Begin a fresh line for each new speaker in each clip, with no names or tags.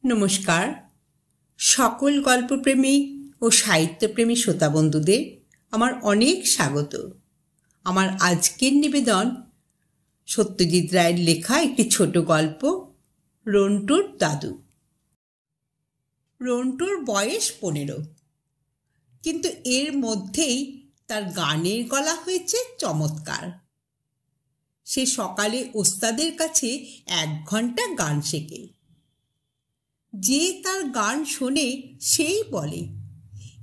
নমস্কার। সকল গল্পপ্রেমী ও সাহিত্যপ্রেমী শ্রোতা বন্ধুদের আমার অনেক স্বাগত। আমার আজকের নিবেদন সত্যজিৎ রায়ের লেখা একটি ছোট গল্প, রন্টুর দাদু। রন্টুর বয়স 15, কিন্তু এর মধ্যেই তার গানের গলা হয়েছে চমৎকার। সে সকালে ওস্তাদের কাছে 1 ঘন্টা গান শেখে। যে তার গান শোনে সেই বলে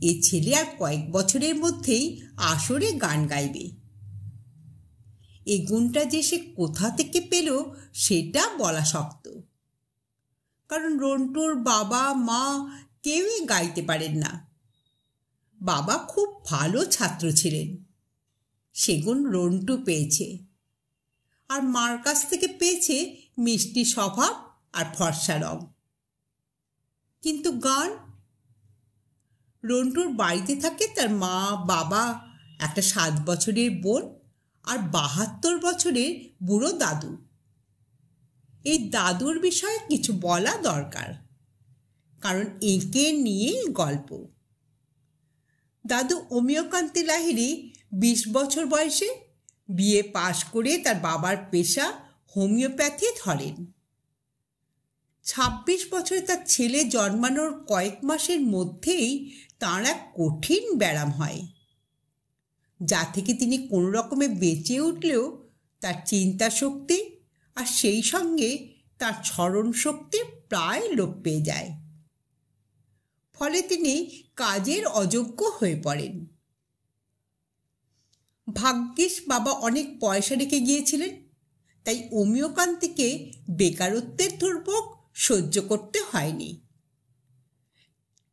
এ ছেলে আর কয়েক বছরের মধ্যেই আসরে গান গাইবে। এ গুণটা যে সে কোথা থেকে পেল সেটা বলা শক্ত, কারণ রন্টুর বাবা মা কেউই গাইতে পারেন না। বাবা খুব ভালো ছাত্র ছিলেন, সেগুণ রন্টু পেয়েছে, আর মার কাছ থেকে পেয়েছে মিষ্টি স্বভাব আর ফর্সা রং। কিন্তু গান? রন্টুর বাড়িতে থাকে তার মা, বাবা, একটা 7 বছরের বোন আর 72 বছরের বুড়ো দাদু। এই দাদুর বিষয়ে কিছু বলা দরকার, কারণ একে নিয়েই গল্প। দাদু অমিয়কান্তি লাহিড়ী 20 বছর বয়সে বিএ পাশ করে তার বাবার পেশা হোমিওপ্যাথি ধরেন। 26 বছরে তার ছেলে জন্মানোর কয়েক মাসের মধ্যেই তাঁর এক কঠিন ব্যারাম হয়, যা থেকে তিনি কোনো রকমে বেঁচে উঠলেও তার চিন্তা শক্তি আর সেই সঙ্গে তার স্মরণ শক্তি প্রায় লোপ পেয়ে যায়। ফলে তিনি কাজের অযোগ্য হয়ে পড়েন। ভাগ্যিস বাবা অনেক পয়সা রেখে গিয়েছিলেন, তাই অমিয়কান্তিকে বেকারত্বের দুর্ভোগ সহ্য করতে হয়নি।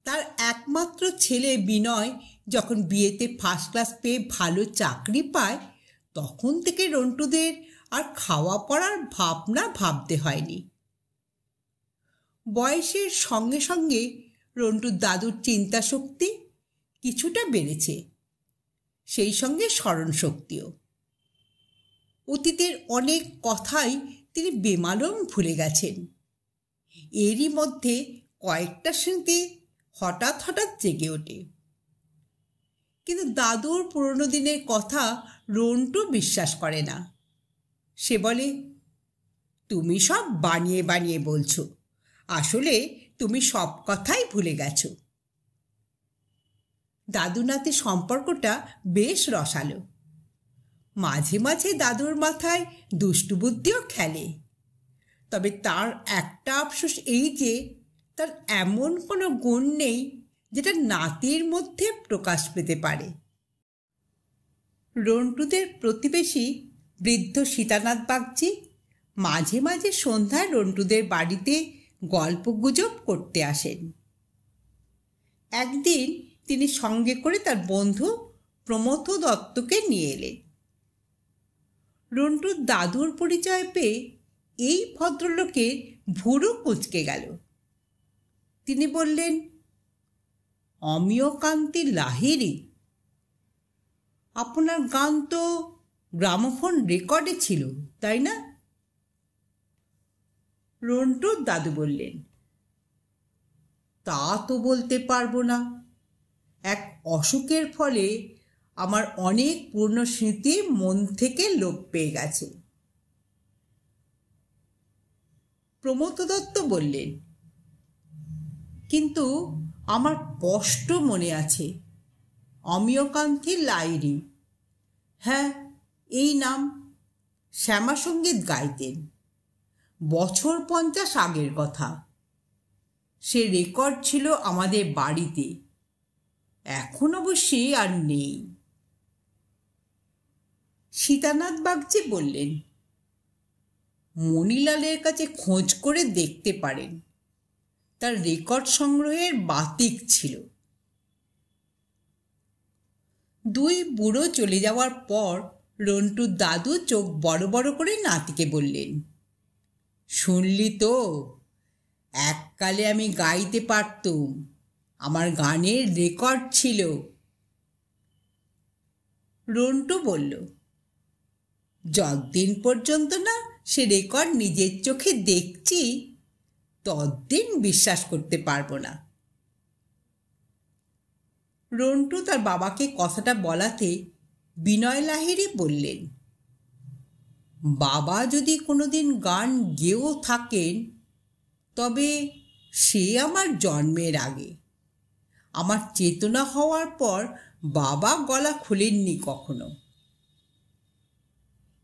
তার একমাত্র ছেলে বিনয় যখন বিয়েতে ফার্স্ট ক্লাস পেয়ে ভালো চাকরি পায়, তখন থেকে রন্টুদের আর খাওয়া পড়ার ভাবনা ভাবতে হয়নি। বয়সের সঙ্গে সঙ্গে রন্টুর দাদুর চিন্তা শক্তি কিছুটা বেড়েছে, সেই সঙ্গে স্মরণ শক্তিও। অতীতের অনেক কথাই তিনি বেমালুম ভুলে গেছেন। এরই মধ্যে কয়েকটা স্মৃতি হঠাৎ হঠাৎ জেগে ওঠে। কিন্তু দাদুর পুরনো দিনের কথা রন্টু বিশ্বাস করে না। সে বলে, তুমি সব বানিয়ে বানিয়ে বলছো, আসলে তুমি সব কথাই ভুলে গেছো। দাদু নাতি সম্পর্কটা বেশ রসালো। মাঝে মাঝে দাদুর মাথায় দুষ্টু বুদ্ধিও খেলে, তবে তার একটা আফসোস এই যে তার এমন কোনো গুণ নেই যেটা নাতির মধ্যে প্রকাশ পেতে পারে। রন্টুদের প্রতিবেশী বৃদ্ধ সীতানাথ বাগচি মাঝে মাঝে সন্ধ্যায় রন্টুদের বাড়িতে গল্পগুজব করতে আসেন। একদিন তিনি সঙ্গে করে তার বন্ধু প্রমথ দত্তকে নিয়ে এলেন। রন্টুর দাদুর পরিচয় পেয়ে এই ভদ্রলোকের ভুরু কুঁচকে গেল। তিনি বললেন, অমিয়কান্তি লাহিড়ী, আপনার গান তো গ্রামোফোন রেকর্ডে ছিল, তাই না? রন্টুর দাদু বললেন, তা তো বলতে পারবো না। এক অসুখের ফলে আমার অনেক পুরনো স্মৃতি মন থেকে লোপ পেয়ে গেছে। প্রমথ দত্ত বললেন, কিন্তু আমার স্পষ্ট মনে আছে অমিয়কান্তি লাহিড়ী। হ্যাঁ, এই নাম। শ্যামা সঙ্গীত গাইতেন। বছর 50 আগের কথা। সে রেকর্ড ছিল আমাদের বাড়িতে, এখন অবশ্যই আর নেই। সীতানাথ বাগচি বললেন, মণিলালের কাছে খোঁজ করে দেখতে পারেন, তার রেকর্ড সংগ্রহের বাতিক ছিল। দুই বুড়ো চলে যাওয়ার পর রন্টুর দাদু চোখ বড় বড় করে নাতিকে বললেন, শুনলি তো, এককালে আমি গাইতে পারতুম, আমার গানের রেকর্ড ছিল। রন্টু বলল, যতদিন পর্যন্ত না সে রেকর্ড নিজের চোখে দেখছি, ততদিন বিশ্বাস করতে পারবো না। রন্টু তার বাবাকে কথাটা বলাতে বিনয় লাহিড়ী বললেন, বাবা যদি কোনোদিন গান গেয়েও থাকেন তবে সে আমার জন্মের আগে। আমার চেতনা হওয়ার পর বাবা গলা খোলেননি কখনো।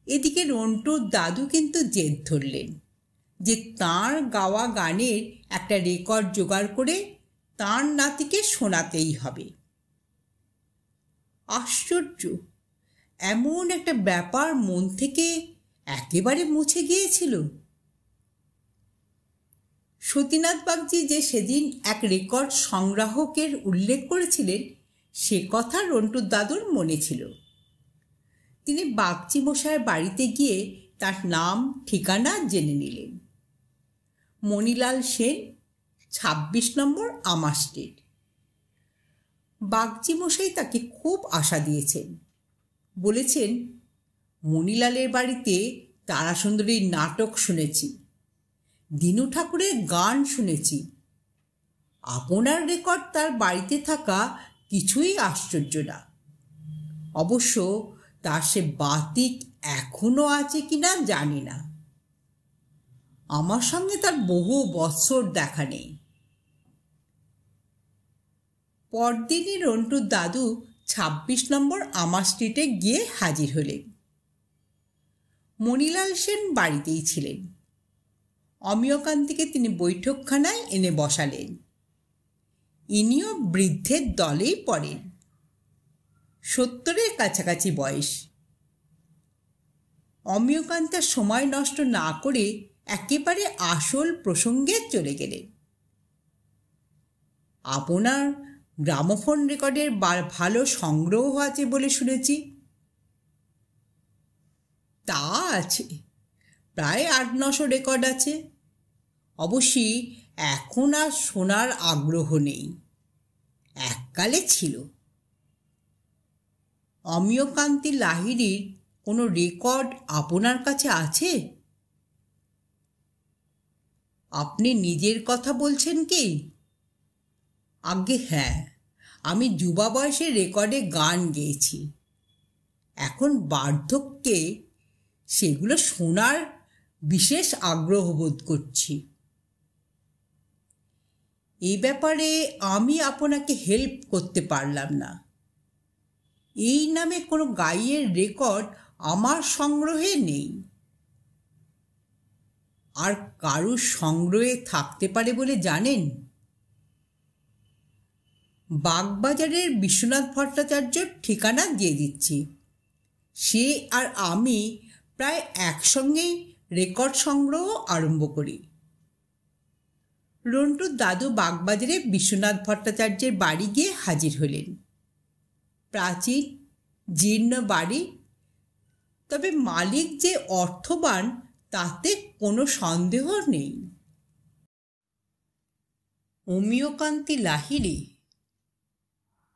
এদিকে রন্টুর দাদু কিন্তু জেদ ধরলেন যে তাঁর গাওয়া গানের একটা রেকর্ড জোগাড় করে তাঁর নাতিকে শোনাতেই হবে। আশ্চর্য, এমন একটা ব্যাপার মন থেকে একেবারে মুছে গিয়েছিল। সতীনাথ বাগচি যে সেদিন এক রেকর্ড সংগ্রাহকের উল্লেখ করেছিলেন সে কথা রন্টুর দাদুর মনে ছিল। তিনি বাগচি মশাইয়ের বাড়িতে গিয়ে তার নাম ঠিকানা জেনে নিলেন। মণিলাল সেন, ২৬ নম্বর আমার স্ট্রিট। বাগচি মশাই তাকে খুব আশা দিয়েছেন। বলেছেন, মণিলালের বাড়িতে তারাসুন্দরীর নাটক শুনেছি, দীনু ঠাকুরের গান শুনেছি। আপনার রেকর্ড তার বাড়িতে থাকা কিছুই আশ্চর্য না। অবশ্য তার সে বাতিক এখনো আছে কিনা জানি না। আমার সঙ্গে তার বহু বৎসর দেখা নেই। পরদিনই রন্টুর দাদু ২৬ নম্বর আমার স্ট্রিটে গিয়ে হাজির হলেন। মণিলাল সেন বাড়িতেই ছিলেন। অমিয়কান্তিকে তিনি বৈঠকখানায় এনে বসালেন। ইনিও বৃদ্ধের দলেই পড়েন, ৭০-এর কাছাকাছি বয়স। অমিয়কান্তার সময় নষ্ট না করে একেবারে আসল প্রসঙ্গে চলে গেলেন। আপনার গ্রামোফোন রেকর্ডের ভালো সংগ্রহ আছে বলে শুনেছি। তা আছে, প্রায় ৮-৯০০ রেকর্ড আছে। অবশ্যই এখন আর শোনার আগ্রহ নেই, এককালে ছিল। অমিয়কান্তি লাহিড়ীর কোনো রেকর্ড আপনার কাছে আছে? আপনি নিজের কথা বলছেন কি? আজ্ঞে হ্যাঁ, আমি যুবা বয়সে রেকর্ডে গান গেয়েছি। এখন বার্ধক্যে সেগুলো শোনার বিশেষ আগ্রহ বোধ করছি। এই ব্যাপারে আমি আপনাকে হেল্প করতে পারলাম না। এই নামে কোনো গাইয়ের রেকর্ড আমার সংগ্রহে নেই। আর কারুর সংগ্রহে থাকতে পারে বলে জানেন? বাগবাজারের বিশ্বনাথ ভট্টাচার্যর ঠিকানা দিয়ে দিচ্ছি। সে আর আমি প্রায় একসঙ্গেই রেকর্ড সংগ্রহ আরম্ভ করি। রন্টুর দাদু বাগবাজারে বিশ্বনাথ ভট্টাচার্যের বাড়ি গিয়ে হাজির হলেন। প্রাচীন জীর্ণ বাড়ি, তবে মালিক যে অর্থবান তাতে কোনো সন্দেহ নেই। অমিয়কান্তি লাহিড়ী?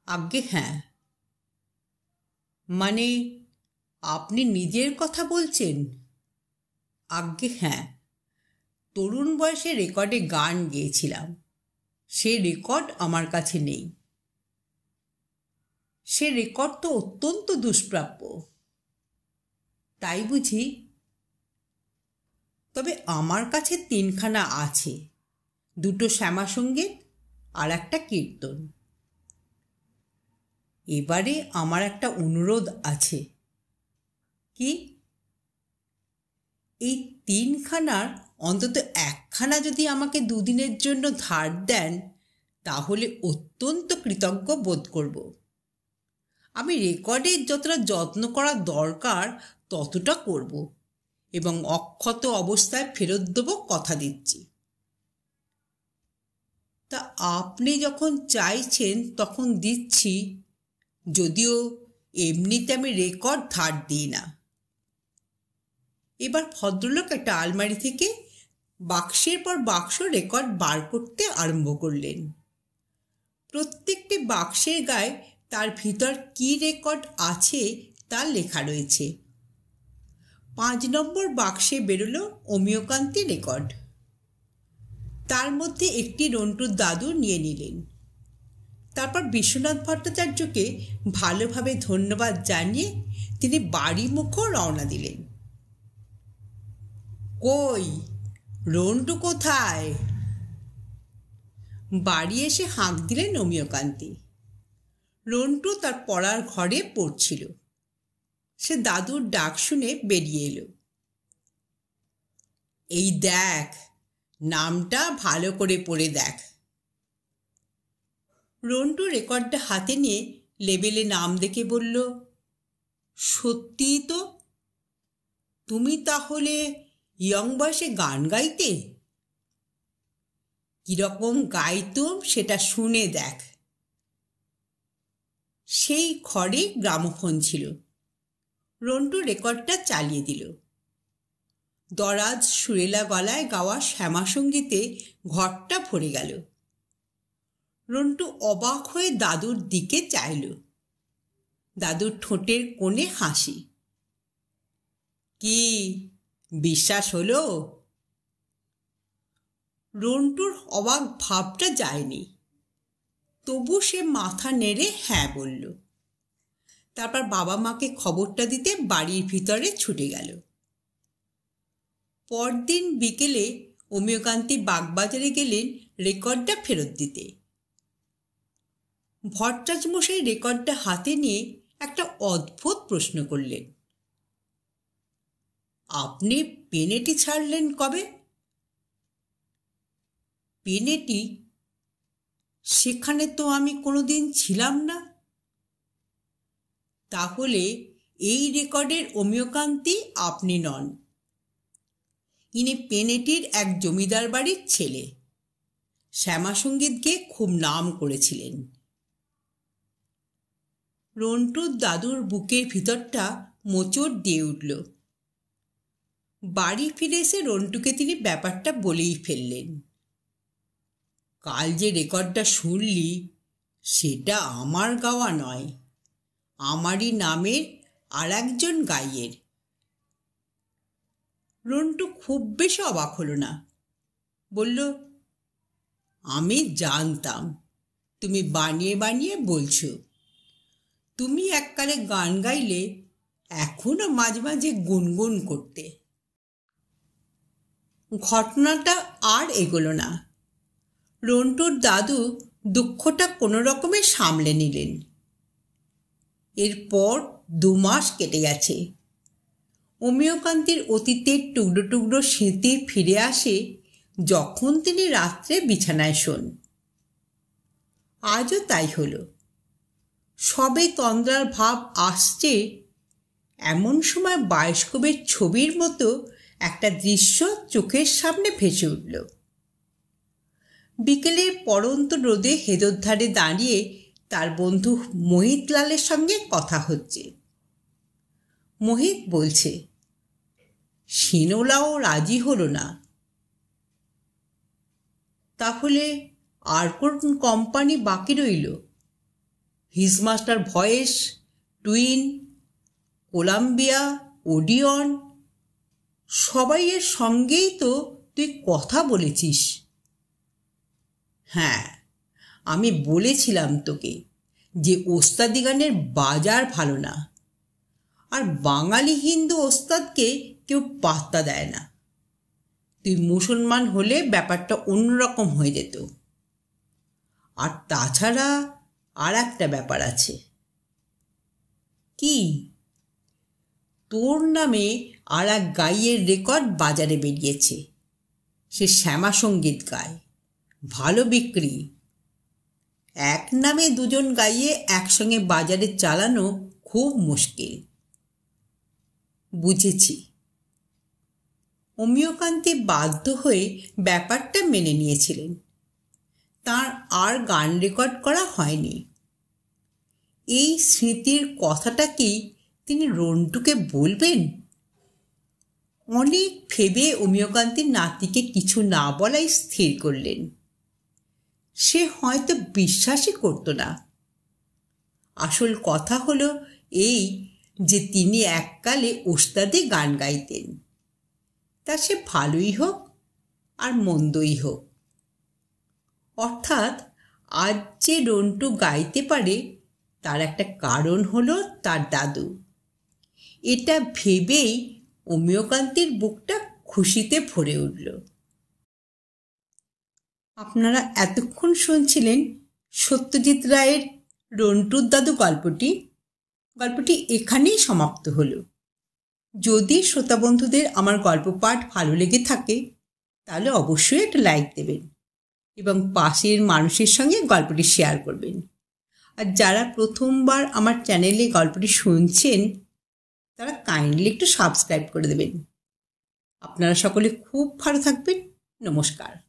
আজ্ঞে হ্যাঁ। মানে আপনি নিজের কথা বলছেন? আজ্ঞে হ্যাঁ, তরুণ বয়সে রেকর্ডে গান গেয়েছিলাম। সে রেকর্ড আমার কাছে নেই। সে রেকর্ড তো অত্যন্ত দুষ্প্রাপ্য। তাই বুঝি? তবে আমার কাছে ৩খানা আছে, ২টো শ্যামাসঙ্গীত আর একটা কীর্তন। এবারে আমার একটা অনুরোধ আছে। কি? এই ৩খানার অন্তত একখানা যদি আমাকে দুদিনের জন্য ধার দেন তাহলে অত্যন্ত কৃতজ্ঞ বোধ করব। আমি রেকর্ডের যতটা যত্ন করা দরকার ততটা করব এবং অক্ষত অবস্থায় ফেরত দেবো কথা দিচ্ছি। তা আপনি যখন চাইছেন তখন দিচ্ছি, যদিও এমনিতে আমি রেকর্ড ধার দিই না। এবার ভদ্রলোক একটা আলমারি থেকে বাক্সের পর বাক্স রেকর্ড বার করতে আরম্ভ করলেন। প্রত্যেকটি বাক্সের গায়ে তার ভিতর কী রেকর্ড আছে তা লেখা রয়েছে। ৫ নম্বর বাক্সে বেরোলো অমিয়কান্তি রেকর্ড। তার মধ্যে একটি রন্টুর দাদু নিয়ে নিলেন। তারপর বিশ্বনাথ ভট্টাচার্যকে ভালোভাবে ধন্যবাদ জানিয়ে তিনি বাড়ি মুখো রওনা দিলেন। কই, রন্টু কোথায়? বাড়ি এসে হাঁক দিলেন অমিয়কান্তি। রন্টু তার পড়ার ঘরে পড়ছিল। সে দাদুর ডাক শুনে বেরিয়ে এলো। এই দেখ, নামটা ভালো করে পড়ে দেখ। রন্টু রেকর্ডটা হাতে নিয়ে লেবেলে নাম দেখে বলল, সত্যিই তো, তুমি তাহলে ইয়ং বয়সে গান গাইতে? কিরকম গাইতুম সেটা শুনে দেখ। সেই ঘরে গ্রামোফোন ছিল। রন্টু রেকর্ডটা চালিয়ে দিল। দরাজ সুরেলা গলায় গাওয়া শ্যামাসঙ্গীতে ঘরটা ভরে গেল। রন্টু অবাক হয়ে দাদুর দিকে চাইল। দাদুর ঠোঁটের কোণে হাসি। কি বিশ্বাস হলো? রন্টুর অবাক ভাবটা যায়নি, তবু সে মাথা নেড়ে হ্যাঁ বলল। তারপর বাবা মাকে খবরটা দিতে বাড়ির ভিতরে ছুটে গেল। পরদিন বিকেলে অমিয়কান্তি বাগবাজারে গেলেন রেকর্ডটা ফেরত দিতে। ভট্টাচার্যমশাই রেকর্ডটা হাতে নিয়ে একটা অদ্ভুত প্রশ্ন করলেন। আপনি পেনেটি ছাড়লেন কবে? পেনেটি? সেখানে তো আমি কোনোদিন ছিলাম না। তাহলে এই রেকর্ডের অমিয়কান্তি আপনি নন। ইনি পেনেটির এক জমিদার বাড়ির ছেলে। শ্যামাসঙ্গীত গেয়ে খুব নাম করেছিলেন। রন্টুর দাদুর বুকের ভিতরটা মোচড় দিয়ে উঠল। বাড়ি ফিরে এসে রন্টুকে তিনি ব্যাপারটা বলেই ফেললেন। কাল যে রেকর্ডটা শুনলি, সেটা আমার গাওয়া নয়, আমারই নামের আর একজন গাইয়ের। রন্টু খুব বেশি অবাক হলো না। বলল, আমি জানতাম তুমি বানিয়ে বানিয়ে বলছো। তুমি এককালে গান গাইলে, এখনো মাঝে মাঝে গুনগুন করতে। ঘটনাটা আর এগোলো না। রন্টুর দাদু দুঃখটা কোনো রকমে সামলে নিলেন। এরপর 2 মাস কেটে গেছে। অমিয়কান্তির অতীতের টুকরো টুকরো স্মৃতি ফিরে আসে যখন তিনি রাত্রে বিছানায় শোন। আজও তাই হলো। সবে তন্দ্রার ভাব আসছে, এমন সময় বায়স্কোপের ছবির মতো একটা দৃশ্য চোখের সামনে ভেসে উঠল। বিকেলের পড়ন্ত রোদে হেদর ধারে দাঁড়িয়ে তার বন্ধু মোহিতলালের সঙ্গে কথা হচ্ছে। মোহিত বলছে, সিনোলাও রাজি হলো না। তাহলে আর কোন কোম্পানি বাকি রইল? His Master Voice, Twin, Columbia, Odeon, সবাইয়ের সঙ্গেই তো তুই কথা বলেছিস। হ্যাঁ, আমি বলেছিলাম তোকে যে ওস্তাদি গানের বাজার ভালো না, আর বাঙালি হিন্দু ওস্তাদকে কেউ পাত্তা দেয় না। তুই মুসলমান হলে ব্যাপারটা অন্যরকম হয়ে যেত। আর তাছাড়া আর একটা ব্যাপার আছে। কি? তোর নামে আর এক গাইয়ের রেকর্ড বাজারে বেরিয়েছে। সে শ্যামাসঙ্গীত গায়, ভালো বিক্রি। এক নামে 2 জন গাইয়ে একসঙ্গে বাজারে চালানো খুব মুশকিল। বুঝেছি। অমিয়কান্তি বাধ্য হয়ে ব্যাপারটা মেনে নিয়েছিলেন। তার আর গান রেকর্ড করা হয়নি। এই স্মৃতির কথাটা কি তিনি রন্টুকে বলবেন? অনেক ভেবে অমিয়কান্তির নাতিকে কিছু না বলাই স্থির করলেন। সে হয়তো বিশ্বাসই করত না। আসল কথা হলো এই যে তিনি এককালে ওস্তাদে গান গাইতেন। তা সে ভালোই হোক আর মন্দই হোক, অর্থাৎ আজ যে রন্টু গাইতে পারে তার একটা কারণ হলো তার দাদু। এটা ভেবেই অমিয়কান্তের বুকটা খুশিতে ভরে উঠল। আপনারা এতক্ষণ শুনছিলেন সত্যজিৎ রায়ের রন্টুর দাদু গল্পটি এখানেই সমাপ্ত হলো। যদি শ্রোতা বন্ধুদের আমার গল্প পাঠ ভালো লেগে থাকে তাহলে অবশ্যই একটা লাইক দেবেন এবং পাশের মানুষের সঙ্গে গল্পটি শেয়ার করবেন। আর যারা প্রথমবার আমার চ্যানেলে গল্পটি শুনছেন তারা কাইন্ডলি একটু সাবস্ক্রাইব করে দেবেন। আপনারা সকলে খুব ভালো থাকবেন। নমস্কার।